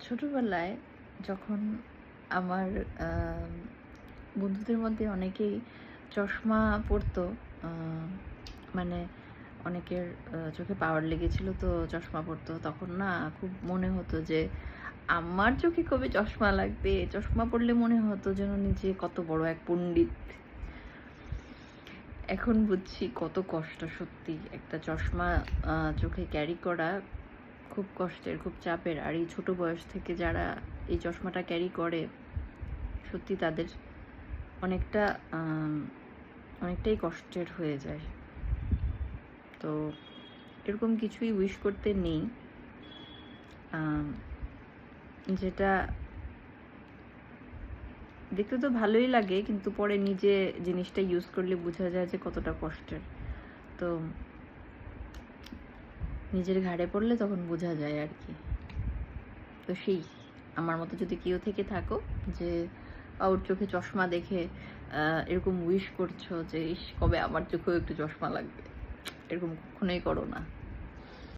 ছোটবেলায় যখন আমার আম বন্ধুদের মধ্যে অনেকেই চশমা পরতো, আ মানে অনেকের চোখে পাওয়ার লেগেছিল তো চশমা পরতো। তখন না খুব মনে হতো যে আমার চোখে কবে চশমা লাগবে? চশমা পড়লে মনে হতো যেন নিজে কত বড় এক পণ্ডিত। এখন বুঝছি কত কষ্ট সত্যি। একটা চশমা চোখে ক্যারি করা খুব কষ্টের, খুব চাপের। আর এই ছোট বয়স থেকে যারা এই চশমাটা ক্যারি করে, সত্যি তাদের অনেকটা আম অনেকটাই কষ্টের হয়ে যায়। তো এরকম কিছুই উইশ করতে নেই। আম যেটা দেখতে তো ভালোই লাগে, কিন্তু পরে নিজে জিনিসটা ইউজ করলে বোঝা যায় যে কতটা কষ্টের। তো নিজের ঘাড়ে পড়লে তখন বোঝা যায় আরকি। তো সেই আমার মতো যদি কেউ থেকে থাকো যে ওর চোখে চশমা দেখে এরকম উইশ করছো যে ইস কবে আমার চোখেও একটু চশমা লাগবে, এরকম কখনোই করো না।